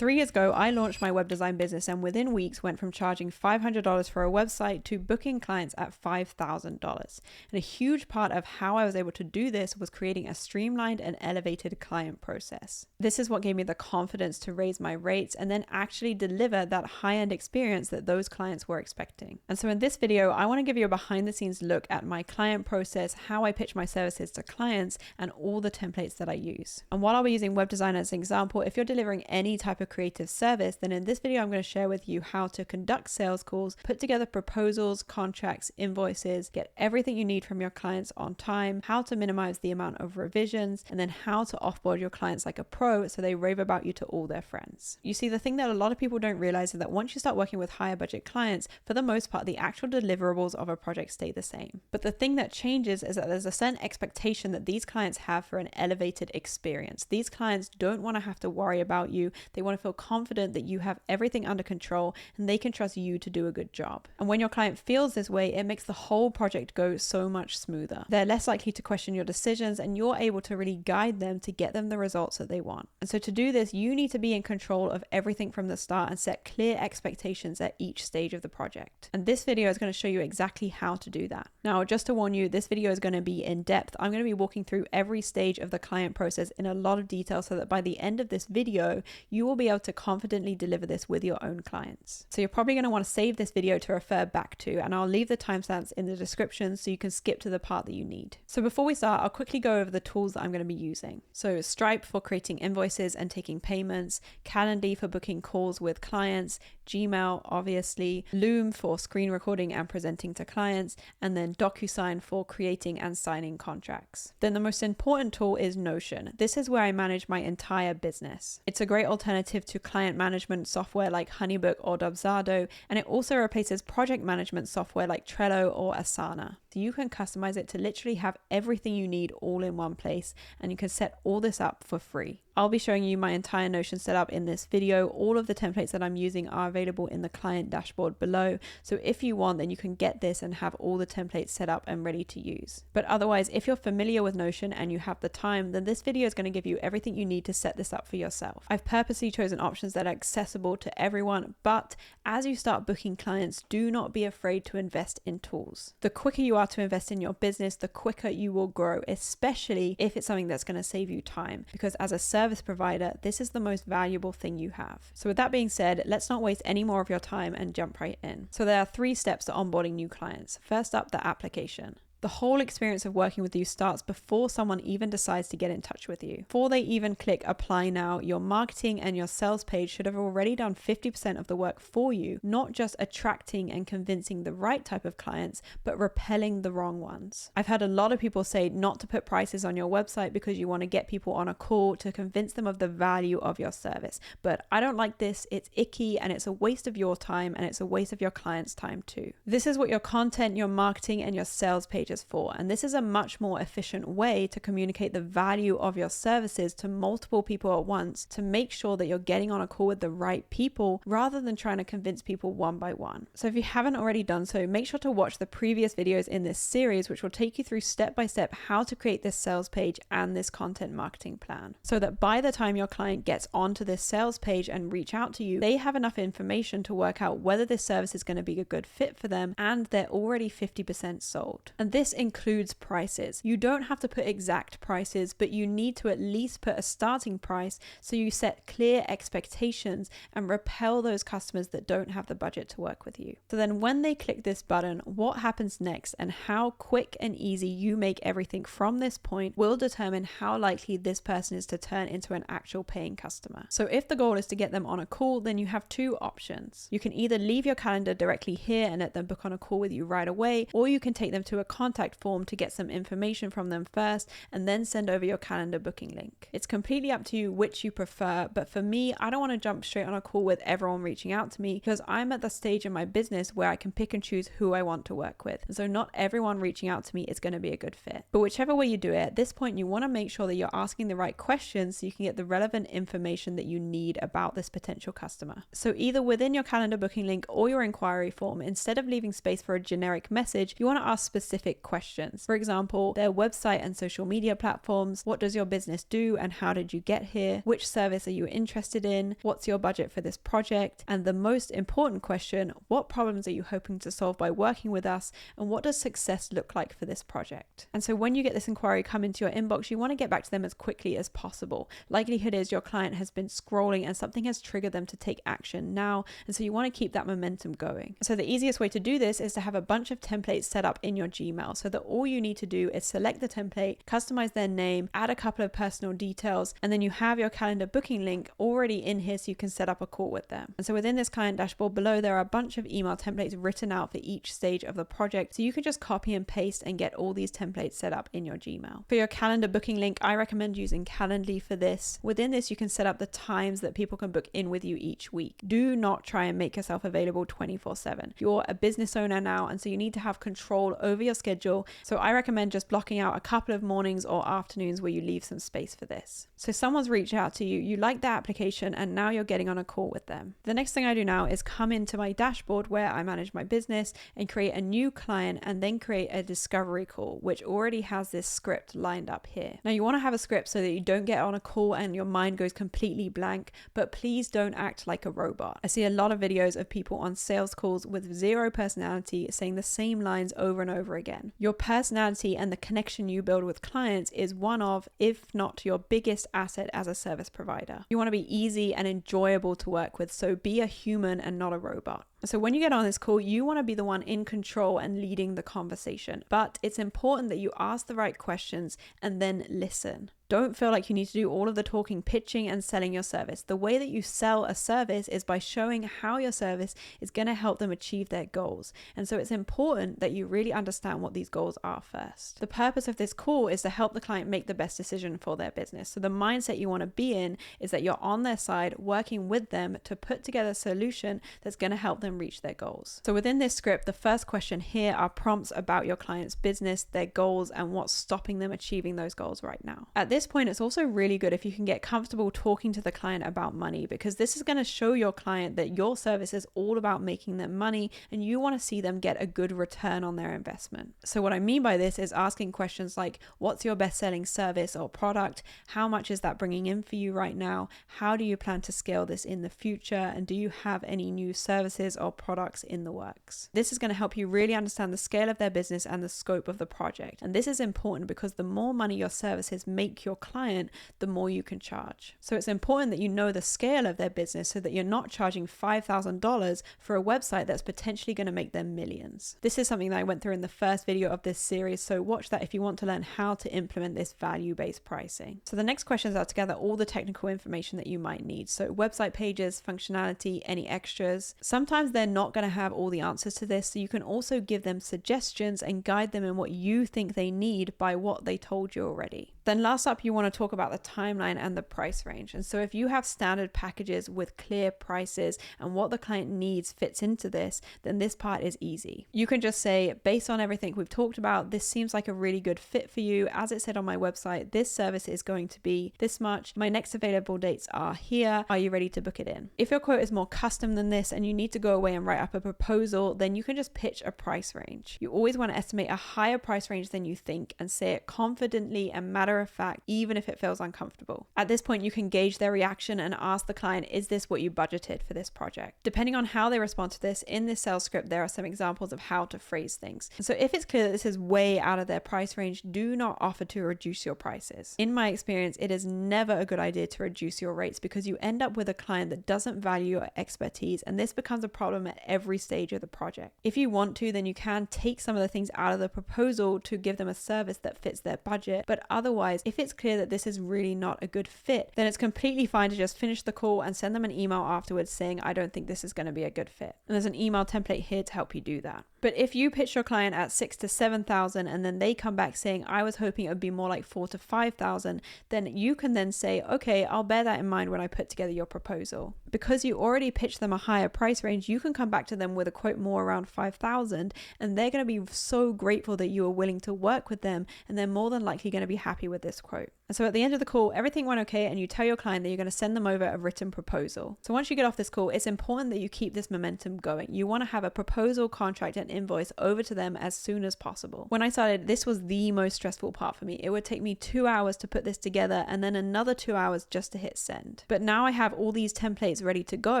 3 years ago, I launched my web design business and within weeks went from charging $500 for a website to booking clients at $5,000. And a huge part of how I was able to do this was creating a streamlined and elevated client process. This is what gave me the confidence to raise my rates and then actually deliver that high-end experience that those clients were expecting. And so in this video, I want to give you a behind the scenes look at my client process, how I pitch my services to clients, and all the templates that I use. And while I'll be using web design as an example, if you're delivering any type of creative service, then in this video, I'm going to share with you how to conduct sales calls, put together proposals, contracts, invoices, get everything you need from your clients on time, how to minimize the amount of revisions, and then how to offboard your clients like a pro so they rave about you to all their friends. You see, the thing that a lot of people don't realize is that once you start working with higher budget clients, for the most part, the actual deliverables of a project stay the same. But the thing that changes is that there's a certain expectation that these clients have for an elevated experience. These clients don't want to have to worry about you. They want to feel confident that you have everything under control and they can trust you to do a good job. And when your client feels this way, it makes the whole project go so much smoother. They're less likely to question your decisions and you're able to really guide them to get them the results that they want. And so to do this, you need to be in control of everything from the start and set clear expectations at each stage of the project. And this video is going to show you exactly how to do that. Now, just to warn you, this video is going to be in depth. I'm going to be walking through every stage of the client process in a lot of detail so that by the end of this video, you will be able to confidently deliver this with your own clients. So you're probably going to want to save this video to refer back to, and I'll leave the timestamps in the description so you can skip to the part that you need. So before we start, I'll quickly go over the tools that I'm going to be using. So Stripe for creating invoices and taking payments, Calendly for booking calls with clients, Gmail, obviously, Loom for screen recording and presenting to clients, and then DocuSign for creating and signing contracts. Then the most important tool is Notion. This is where I manage my entire business. It's a great alternative to client management software like Honeybook or Dubsado, and it also replaces project management software like Trello or Asana. So you can customize it to literally have everything you need all in one place, and you can set all this up for free. I'll be showing you my entire Notion setup in this video. All of the templates that I'm using are available in the client dashboard below. So if you want, then you can get this and have all the templates set up and ready to use. But otherwise, if you're familiar with Notion and you have the time, then this video is going to give you everything you need to set this up for yourself. I've purposely chosen options that are accessible to everyone, but as you start booking clients, do not be afraid to invest in tools. The quicker you are to invest in your business, the quicker you will grow, especially if it's something that's going to save you time, because as a service provider, this is the most valuable thing you have. So with that being said, let's not waste any more of your time and jump right in. So there are 3 steps to onboarding new clients. First up, the application. The whole experience of working with you starts before someone even decides to get in touch with you. Before they even click apply now, your marketing and your sales page should have already done 50% of the work for you, not just attracting and convincing the right type of clients, but repelling the wrong ones. I've had a lot of people say not to put prices on your website because you want to get people on a call to convince them of the value of your service. But I don't like this. It's icky and it's a waste of your time and it's a waste of your client's time too. This is what your content, your marketing, and your sales page is for, and this is a much more efficient way to communicate the value of your services to multiple people at once to make sure that you're getting on a call with the right people rather than trying to convince people one by one. So if you haven't already done so, make sure to watch the previous videos in this series, which will take you through step by step how to create this sales page and this content marketing plan, so that by the time your client gets onto this sales page and reach out to you, they have enough information to work out whether this service is going to be a good fit for them and they're already 50% sold. And this includes prices. You don't have to put exact prices, but you need to at least put a starting price so you set clear expectations and repel those customers that don't have the budget to work with you. So then when they click this button, what happens next and how quick and easy you make everything from this point will determine how likely this person is to turn into an actual paying customer. So if the goal is to get them on a call, then you have 2 options. You can either leave your calendar directly here and let them book on a call with you right away, or you can take them to a contact form to get some information from them first and then send over your calendar booking link. It's completely up to you which you prefer, but for me, I don't want to jump straight on a call with everyone reaching out to me because I'm at the stage in my business where I can pick and choose who I want to work with. And so not everyone reaching out to me is going to be a good fit. But whichever way you do it, at this point, you want to make sure that you're asking the right questions so you can get the relevant information that you need about this potential customer. So either within your calendar booking link or your inquiry form, instead of leaving space for a generic message, you want to ask specific specific questions. For example, their website and social media platforms, what does your business do and how did you get here? Which service are you interested in? What's your budget for this project? And the most important question, what problems are you hoping to solve by working with us? And what does success look like for this project? And so when you get this inquiry come into your inbox, you want to get back to them as quickly as possible. Likelihood is your client has been scrolling and something has triggered them to take action now. And so you want to keep that momentum going. So the easiest way to do this is to have a bunch of templates set up in your Gmail so that all you need to do is select the template, customize their name, add a couple of personal details, and then you have your calendar booking link already in here so you can set up a call with them. And so within this client dashboard below, there are a bunch of email templates written out for each stage of the project. So you can just copy and paste and get all these templates set up in your Gmail. For your calendar booking link, I recommend using Calendly for this. Within this, you can set up the times that people can book in with you each week. Do not try and make yourself available 24/7. You're a business owner now, and so you need to have control over your schedule. So I recommend just blocking out a couple of mornings or afternoons where you leave some space for this. So someone's reached out to you, you like the application, and now you're getting on a call with them. The next thing I do now is come into my dashboard where I manage my business and create a new client and then create a discovery call, which already has this script lined up here. Now you want to have a script so that you don't get on a call and your mind goes completely blank, but please don't act like a robot. I see a lot of videos of people on sales calls with zero personality saying the same lines over and over again. Your personality and the connection you build with clients is one of, if not your biggest asset as a service provider. You want to be easy and enjoyable to work with, so be a human and not a robot. So when you get on this call, you want to be the one in control and leading the conversation, but it's important that you ask the right questions and then listen. Don't feel like you need to do all of the talking, pitching, and selling your service. The way that you sell a service is by showing how your service is going to help them achieve their goals. And so it's important that you really understand what these goals are first. The purpose of this call is to help the client make the best decision for their business. So the mindset you want to be in is that you're on their side, working with them to put together a solution that's going to help them reach their goals. So within this script, the first question here are prompts about your client's business, their goals, and what's stopping them achieving those goals right now. At this point, it's also really good if you can get comfortable talking to the client about money, because this is going to show your client that your service is all about making them money and you want to see them get a good return on their investment. So what I mean by this is asking questions like, what's your best-selling service or product? How much is that bringing in for you right now? How do you plan to scale this in the future? And do you have any new services or products in the works? This is going to help you really understand the scale of their business and the scope of the project. And this is important because the more money your services make your client, the more you can charge. So it's important that you know the scale of their business so that you're not charging $5,000 for a website that's potentially going to make them millions. This is something that I went through in the first video of this series, so watch that if you want to learn how to implement this value-based pricing. So the next questions are to gather all the technical information that you might need. So website pages, functionality, any extras. Sometimes they're not going to have all the answers to this, so you can also give them suggestions and guide them in what you think they need by what they told you already. Then last up, you want to talk about the timeline and the price range. And so if you have standard packages with clear prices and what the client needs fits into this, then this part is easy. You can just say, based on everything we've talked about, this seems like a really good fit for you. As it said on my website, this service is going to be this much. My next available dates are here. Are you ready to book it in? If your quote is more custom than this and you need to go away and write up a proposal, then you can just pitch a price range. You always want to estimate a higher price range than you think and say it confidently and matter of fact, even if it feels uncomfortable. At this point, you can gauge their reaction and ask the client, is this what you budgeted for this project? Depending on how they respond to this, in this sales script, there are some examples of how to phrase things. So if it's clear that this is way out of their price range, do not offer to reduce your prices. In my experience, it is never a good idea to reduce your rates because you end up with a client that doesn't value your expertise, and this becomes a problem at every stage of the project. If you want to, then you can take some of the things out of the proposal to give them a service that fits their budget, but otherwise, if it's clear that this is really not a good fit, then it's completely fine to just finish the call and send them an email afterwards saying, I don't think this is going to be a good fit. And there's an email template here to help you do that. But if you pitch your client at $6,000 to $7,000 and then they come back saying, I was hoping it would be more like $4,000 to $5,000, then you can then say, okay, I'll bear that in mind when I put together your proposal. Because you already pitched them a higher price range, you you can come back to them with a quote more around 5,000, and they're going to be so grateful that you are willing to work with them, and they're more than likely going to be happy with this quote. And so at the end of the call, everything went okay, and you tell your client that you're going to send them over a written proposal. So once you get off this call, it's important that you keep this momentum going. You want to have a proposal, contract, and invoice over to them as soon as possible. When I started, this was the most stressful part for me. It would take me 2 hours to put this together and then another 2 hours just to hit send. But now I have all these templates ready to go.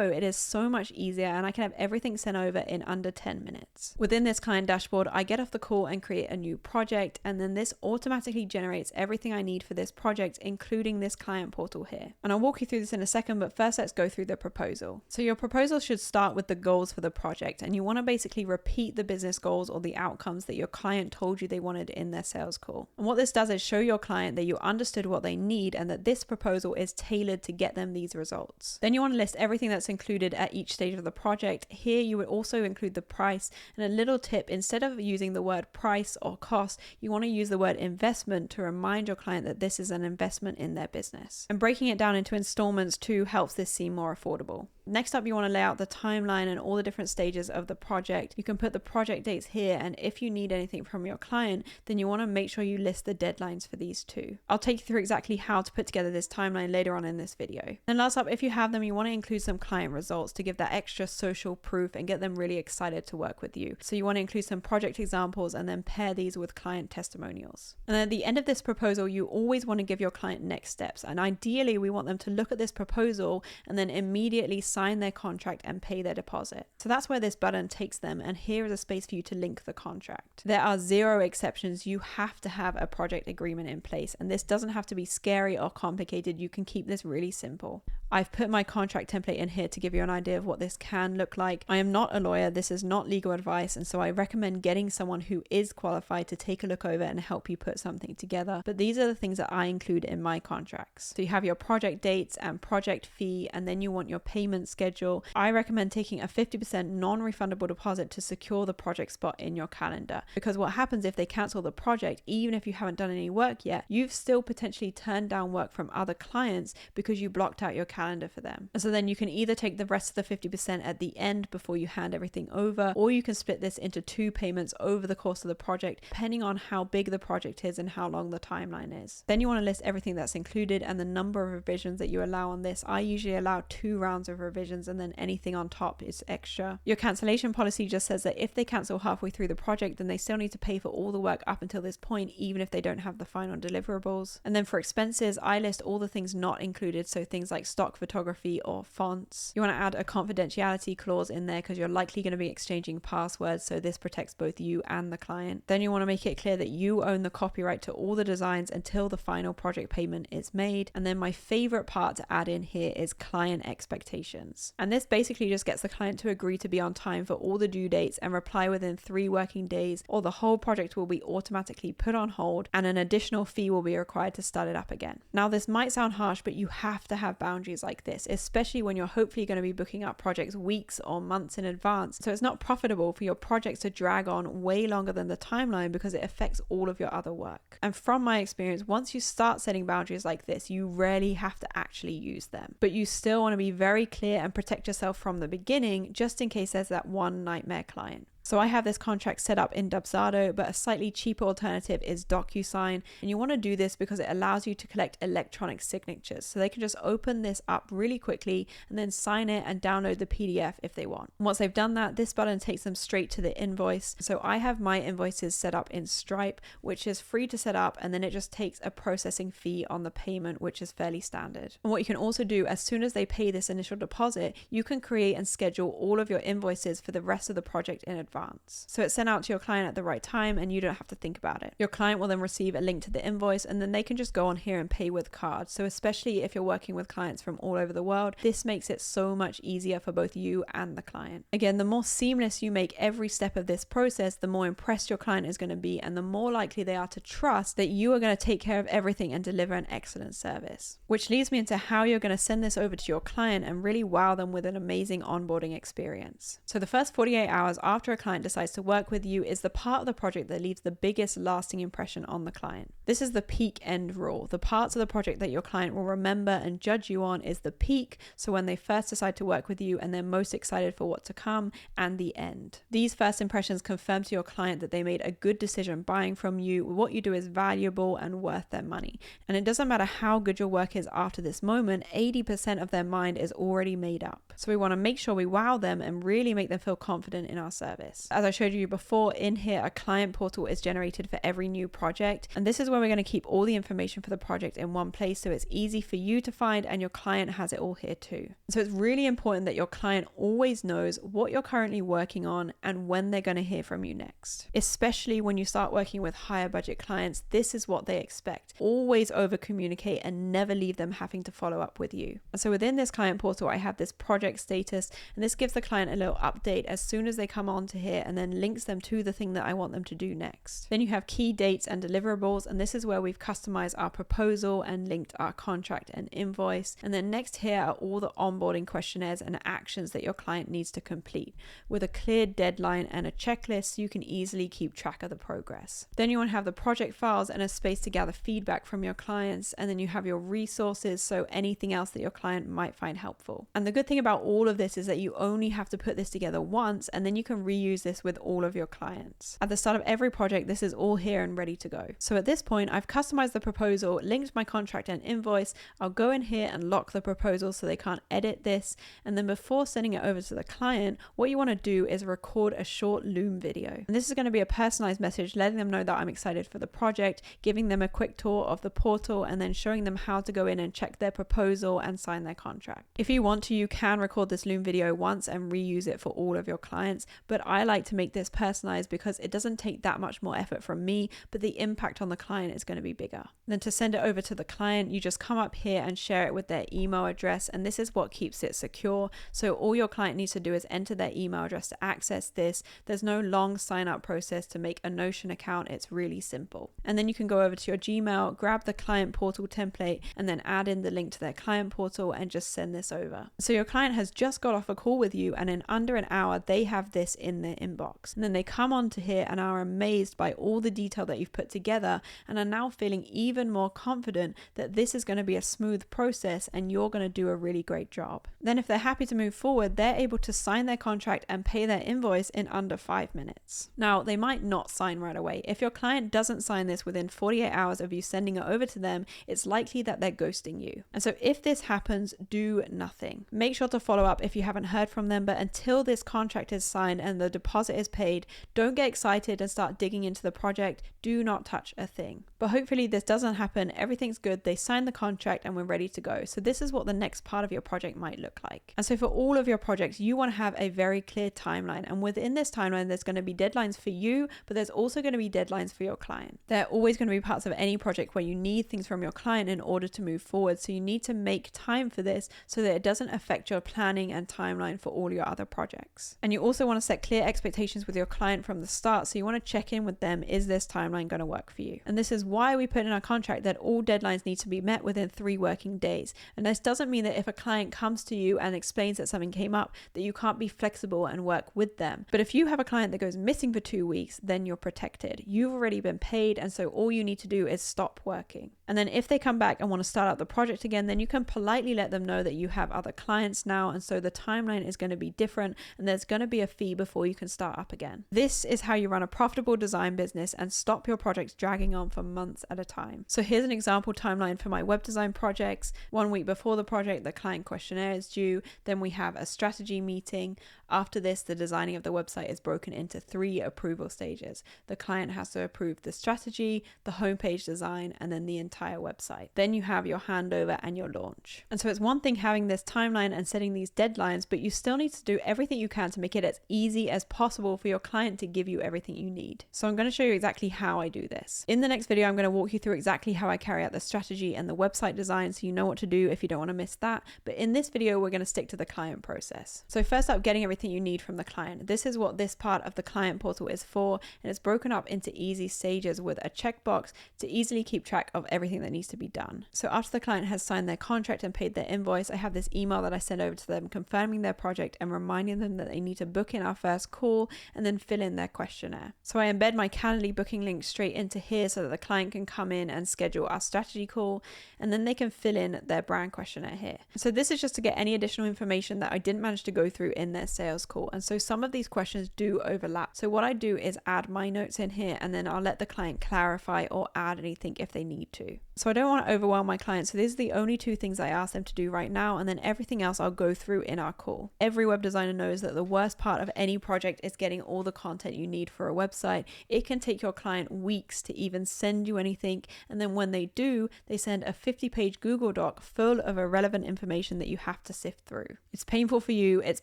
It is so much easier, and I can have everything sent over in under 10 minutes. Within this client dashboard, I get off the call and create a new project, and then this automatically generates everything I need for this project, including this client portal here. And I'll walk you through this in a second, but first let's go through the proposal. So your proposal should start with the goals for the project, and you want to basically repeat the business goals or the outcomes that your client told you they wanted in their sales call. And what this does is show your client that you understood what they need and that this proposal is tailored to get them these results. Then you want to list everything that's included at each stage of the project. Here you would also include the price, and a little tip: instead of using the word price or cost, you want to use the word investment to remind your client that this is an investment in their business. And breaking it down into installments too helps this seem more affordable. Next up, you want to lay out the timeline and all the different stages of the project. You can put the project dates here, and if you need anything from your client, then you want to make sure you list the deadlines for these too. I'll take you through exactly how to put together this timeline later on in this video. And last up, if you have them, you want to include some client results to give that extra social proof and get them really excited to work with you. So you want to include some project examples and then pair these with client testimonials. And then at the end of this proposal, you always want to give your client next steps. And ideally, we want them to look at this proposal and then immediately sign their contract and pay their deposit. So that's where this button takes them, and here is a space for you to link the contract. There are 0 exceptions. You have to have a project agreement in place, and this doesn't have to be scary or complicated. You can keep this really simple. I've put my contract template in here to give you an idea of what this can look like. I am not a lawyer, this is not legal advice, and so I recommend getting someone who is qualified to take a look over and help you put something together. But these are the things that I include in my contracts. So you have your project dates and project fee, and then you want your payment schedule. I recommend taking a 50% non-refundable deposit to secure the project spot in your calendar, because what happens if they cancel the project, even if you haven't done any work yet, you've still potentially turned down work from other clients because you blocked out your calendar for them. And so then you can either take the rest of the 50% at the end before you hand everything over, or you can split this into 2 payments over the course of the project, depending on how big the project is and how long the timeline is. Then you want to list everything that's included and the number of revisions that you allow on this. I usually allow 2 rounds of revisions, and then anything on top is extra. Your cancellation policy just says that if they cancel halfway through the project, then they still need to pay for all the work up until this point, even if they don't have the final deliverables. And then for expenses, I list all the things not included, so things like stock photography or fonts. You want to add a confidentiality clause in there because you're likely going to be exchanging passwords, so this protects both you and the client. Then you want to make it clear that you own the copyright to all the designs until the final project payment is made. And then my favorite part to add in here is client expectations. And this basically just gets the client to agree to be on time for all the due dates and reply within 3 working days, or the whole project will be automatically put on hold and an additional fee will be required to start it up again. Now, this might sound harsh, but you have to have boundaries like this, especially when you're hopefully going to be booking up projects weeks or months in advance. So it's not profitable for your projects to drag on way longer than the timeline because it affects all of your other work. And from my experience, once you start setting boundaries like this, you rarely have to actually use them. But you still want to be very clear and protect yourself from the beginning, just in case there's that one nightmare client. So I have this contract set up in Dubsado, but a slightly cheaper alternative is DocuSign. And you want to do this because it allows you to collect electronic signatures. So they can just open this up really quickly and then sign it and download the PDF if they want. And once they've done that, this button takes them straight to the invoice. So I have my invoices set up in Stripe, which is free to set up, and then it just takes a processing fee on the payment, which is fairly standard. And what you can also do, as soon as they pay this initial deposit, you can create and schedule all of your invoices for the rest of the project in advance. So it's sent out to your client at the right time and you don't have to think about it. Your client will then receive a link to the invoice, and then they can just go on here and pay with cards. So especially if you're working with clients from all over the world, this makes it so much easier for both you and the client. Again, the more seamless you make every step of this process, the more impressed your client is going to be, and the more likely they are to trust that you are going to take care of everything and deliver an excellent service. Which leads me into how you're going to send this over to your client and really wow them with an amazing onboarding experience. So the first 48 hours after a client decides to work with you is the part of the project that leaves the biggest lasting impression on the client. This is the peak end rule. The parts of the project that your client will remember and judge you on is the peak, so when they first decide to work with you and they're most excited for what to come, and the end. These first impressions confirm to your client that they made a good decision buying from you, what you do is valuable and worth their money. And it doesn't matter how good your work is after this moment, 80% of their mind is already made up. So we want to make sure we wow them and really make them feel confident in our service. As I showed you before, in here a client portal is generated for every new project, and this is where we're going to keep all the information for the project in one place so it's easy for you to find and your client has it all here too. So it's really important that your client always knows what you're currently working on and when they're going to hear from you next. Especially when you start working with higher budget clients, this is what they expect. Always over communicate and never leave them having to follow up with you. And so within this client portal, I have this project status, and this gives the client a little update as soon as they come onto here and then links them to the thing that I want them to do next. Then you have key dates and deliverables, and this is where we've customized our proposal and linked our contract and invoice. And then next here are all the onboarding questionnaires and actions that your client needs to complete with a clear deadline and a checklist so you can easily keep track of the progress. Then you want to have the project files and a space to gather feedback from your clients, and then you have your resources, so anything else that your client might find helpful. And the good thing about all of this is that you only have to put this together once, and then you can reuse this with all of your clients. At the start of every project, this is all here and ready to go. So at this point, I've customized the proposal, linked my contract and invoice. I'll go in here and lock the proposal so they can't edit this. And then before sending it over to the client, what you want to do is record a short Loom video. And this is going to be a personalized message letting them know that I'm excited for the project, giving them a quick tour of the portal, and then showing them how to go in and check their proposal and sign their contract. If you want to, you can record this Loom video once and reuse it for all of your clients, but I like to make this personalized because it doesn't take that much more effort from me, but the impact on the client is going to be bigger. Then to send it over to the client, you just come up here and share it with their email address, and this is what keeps it secure. So all your client needs to do is enter their email address to access this. There's no long sign up process to make a Notion account. It's really simple. And then you can go over to your Gmail, grab the client portal template, and then add in the link to their client portal and just send this over. So your client has just got off a call with you, and in under an hour, they have this in their inbox. And then they come onto here and are amazed by all the detail that you've put together and are now feeling even more confident that this is going to be a smooth process and you're going to do a really great job. Then if they're happy to move forward, they're able to sign their contract and pay their invoice in under 5 minutes. Now, they might not sign right away. If your client doesn't sign this within 48 hours of you sending it over to them, it's likely that they're ghosting you. And so if this happens, do nothing. Make sure to follow up if you haven't heard from them, but until this contract is signed and the deposit is paid, don't get excited and start digging into the project. Do not touch a thing. But hopefully this doesn't happen. Everything's good. They signed the contract and we're ready to go. So this is what the next part of your project might look like. And so for all of your projects, you want to have a very clear timeline. And within this timeline, there's going to be deadlines for you, but there's also going to be deadlines for your client. There are always going to be parts of any project where you need things from your client in order to move forward. So you need to make time for this so that it doesn't affect your planning and timeline for all your other projects. And you also want to set clear expectations with your client from the start. So you want to check in with them. Is this timeline going to work for you? And this is why we put in our contract that all deadlines need to be met within 3 working days. And this doesn't mean that if a client comes to you and explains that something came up, that you can't be flexible and work with them. But if you have a client that goes missing for 2 weeks, then you're protected. You've already been paid, and so all you need to do is stop working. And then if they come back and want to start up the project again, then you can politely let them know that you have other clients now, and so the timeline is going to be different and there's going to be a fee before you can start up again. This is how you run a profitable design business and stop your projects dragging on for months at a time. So here's an example timeline for my web design projects. 1 week before the project, the client questionnaire is due. Then we have a strategy meeting. After this, the designing of the website is broken into 3 approval stages. The client has to approve the strategy, the homepage design, and then the entire website. Then you have your handover and your launch. And so it's one thing having this timeline and setting these deadlines, but you still need to do everything you can to make it as easy as possible for your client to give you everything you need. So I'm going to show you exactly how I do this. In the next video, I'm going to walk you through exactly how I carry out the strategy and the website design so you know what to do if you don't want to miss that. But in this video, we're going to stick to the client process. So first up, getting everything you need from the client. This is what this part of the client portal is for, and it's broken up into easy stages with a checkbox to easily keep track of everything that needs to be done. So after the client has signed their contract and paid their invoice, I have this email that I send over to them confirming their project and reminding them that they need to book in our first call and then fill in their questionnaire. So I embed my Calendly booking link straight into here so that the client can come in and schedule our strategy call, and then they can fill in their brand questionnaire here. So this is just to get any additional information that I didn't manage to go through in their sales call. And so some of these questions do overlap. So what I do is add my notes in here, and then I'll let the client clarify or add anything if they need to. So I don't want to overwhelm my clients. So these are the only two things I ask them to do right now, and then everything else I'll go through in our call. Every web designer knows that the worst part of any project is getting all the content you need for a website. It can take your client weeks to even send you anything, and then when they do, they send a 50-page Google Doc full of irrelevant information that you have to sift through. It's painful for you, it's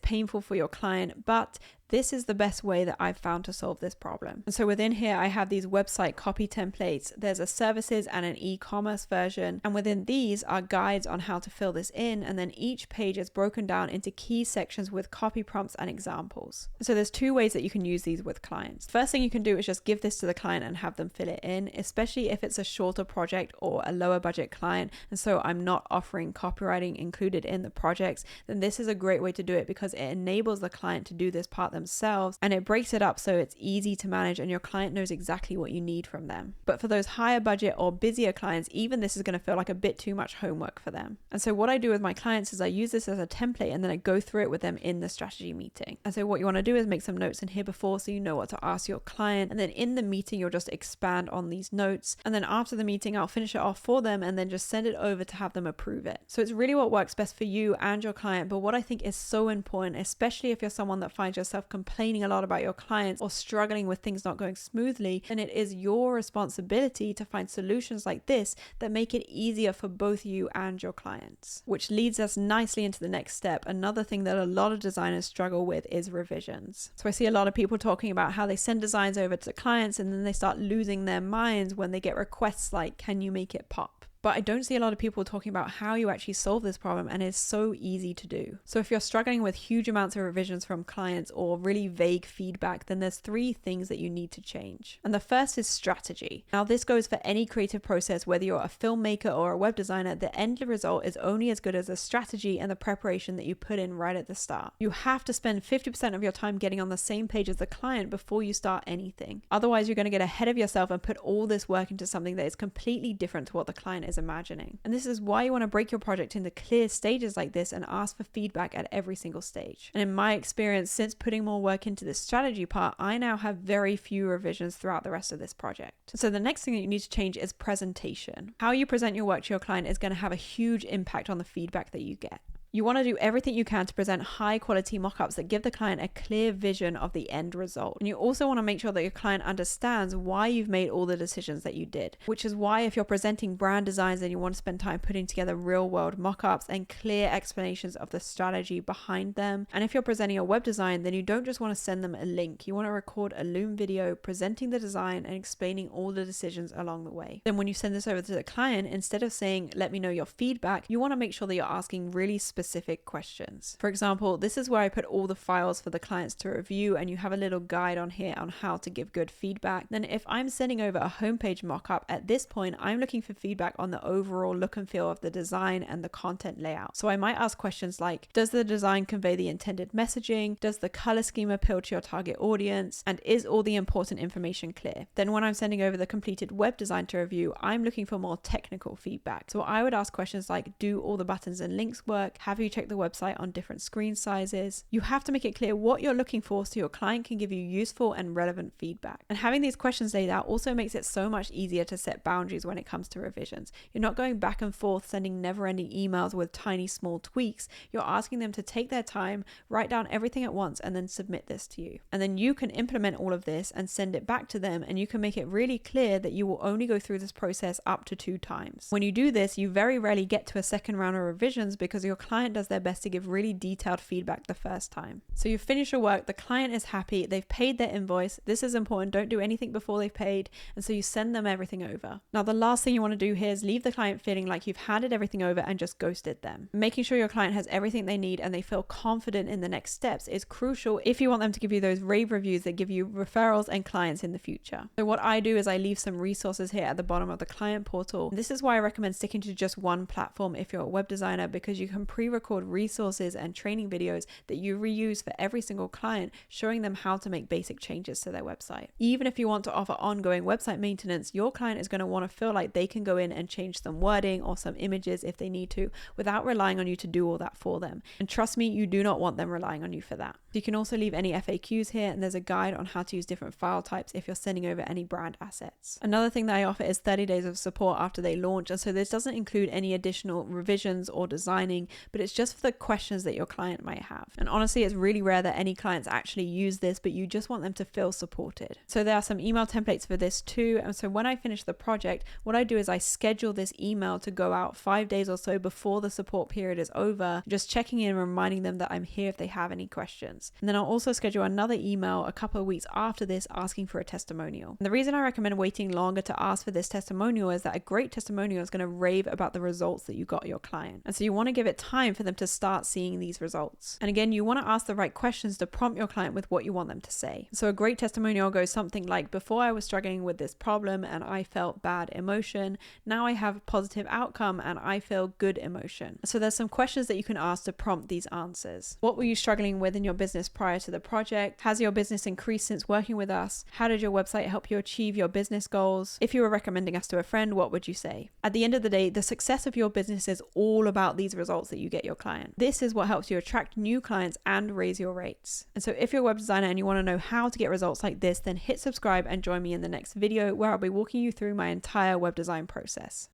painful for your client, but this is the best way that I've found to solve this problem. And so within here, I have these website copy templates. There's a services and an e-commerce version. And within these are guides on how to fill this in. And then each page is broken down into key sections with copy prompts and examples. So there's two ways that you can use these with clients. First thing you can do is just give this to the client and have them fill it in, especially if it's a shorter project or a lower budget client. And so I'm not offering copywriting included in the projects. Then this is a great way to do it because it enables the client to do this part themselves, and it breaks it up so it's easy to manage and your client knows exactly what you need from them. But for those higher budget or busier clients, even this is going to feel like a bit too much homework for them. And so what I do with my clients is I use this as a template and then I go through it with them in the strategy meeting. And so what you want to do is make some notes in here before so you know what to ask your client, and then in the meeting you'll just expand on these notes, and then after the meeting I'll finish it off for them and then just send it over to have them approve it. So it's really what works best for you and your client. But what I think is so important, especially if you're someone that finds yourself complaining a lot about your clients or struggling with things not going smoothly, then it is your responsibility to find solutions like this that make it easier for both you and your clients. Which leads us nicely into the next step. Another thing that a lot of designers struggle with is revisions. So I see a lot of people talking about how they send designs over to clients and then they start losing their minds when they get requests like, can you make it pop? But I don't see a lot of people talking about how you actually solve this problem, and it's so easy to do. So if you're struggling with huge amounts of revisions from clients or really vague feedback, then there's three things that you need to change. And the first is strategy. Now this goes for any creative process, whether you're a filmmaker or a web designer. The end result is only as good as the strategy and the preparation that you put in right at the start. You have to spend 50% of your time getting on the same page as the client before you start anything. Otherwise, you're going to get ahead of yourself and put all this work into something that is completely different to what the client is imagining. And this is why you want to break your project into clear stages like this and ask for feedback at every single stage. And in my experience, since putting more work into this strategy part, I now have very few revisions throughout the rest of this project. So the next thing that you need to change is presentation. How you present your work to your client is going to have a huge impact on the feedback that you get. You want to do everything you can to present high quality mockups that give the client a clear vision of the end result. And you also want to make sure that your client understands why you've made all the decisions that you did, which is why if you're presenting brand designs, then you want to spend time putting together real world mockups and clear explanations of the strategy behind them. And if you're presenting a web design, then you don't just want to send them a link. You want to record a Loom video presenting the design and explaining all the decisions along the way. Then when you send this over to the client, instead of saying, let me know your feedback, you want to make sure that you're asking really specific questions. For example, this is where I put all the files for the clients to review, and you have a little guide on here on how to give good feedback. Then if I'm sending over a homepage mockup, at this point, I'm looking for feedback on the overall look and feel of the design and the content layout. So I might ask questions like, does the design convey the intended messaging? Does the color scheme appeal to your target audience? And is all the important information clear? Then when I'm sending over the completed web design to review, I'm looking for more technical feedback. So I would ask questions like, do all the buttons and links work? Have you checked the website on different screen sizes? You have to make it clear what you're looking for so your client can give you useful and relevant feedback. And having these questions laid out also makes it so much easier to set boundaries when it comes to revisions. You're not going back and forth sending never-ending emails with tiny small tweaks. You're asking them to take their time, write down everything at once, and then submit this to you. And then you can implement all of this and send it back to them, and you can make it really clear that you will only go through this process up to 2 times. When you do this, you very rarely get to a second round of revisions because your client does their best to give really detailed feedback the first time. So you finish your work, the client is happy, they've paid their invoice. This is important, don't do anything before they've paid, and so you send them everything over. Now the last thing you want to do here is leave the client feeling like you've handed everything over and just ghosted them. Making sure your client has everything they need and they feel confident in the next steps is crucial if you want them to give you those rave reviews that give you referrals and clients in the future. So what I do is I leave some resources here at the bottom of the client portal. This is why I recommend sticking to just one platform if you're a web designer, because you can pre pre-record resources and training videos that you reuse for every single client, showing them how to make basic changes to their website. Even if you want to offer ongoing website maintenance, your client is going to want to feel like they can go in and change some wording or some images if they need to, without relying on you to do all that for them. And trust me, you do not want them relying on you for that. You can also leave any FAQs here, and there's a guide on how to use different file types if you're sending over any brand assets. Another thing that I offer is 30 days of support after they launch, and so this doesn't include any additional revisions or designing, but it's just for the questions that your client might have. And honestly, it's really rare that any clients actually use this, but you just want them to feel supported. So there are some email templates for this too, and so when I finish the project, what I do is I schedule this email to go out 5 days or so before the support period is over, just checking in and reminding them that I'm here if they have any questions. And then I'll also schedule another email a couple of weeks after this asking for a testimonial. And the reason I recommend waiting longer to ask for this testimonial is that a great testimonial is going to rave about the results that you got your client. And so you want to give it time for them to start seeing these results. And again, you want to ask the right questions to prompt your client with what you want them to say. So a great testimonial goes something like, before I was struggling with this problem and I felt bad emotion, now I have a positive outcome and I feel good emotion. So there's some questions that you can ask to prompt these answers. What were you struggling with in your business prior to the project? Has your business increased since working with us? How did your website help you achieve your business goals? If you were recommending us to a friend, what would you say? At the end of the day, the success of your business is all about these results that you get your client. This is what helps you attract new clients and raise your rates. And so if you're a web designer and you want to know how to get results like this, then hit subscribe and join me in the next video where I'll be walking you through my entire web design process.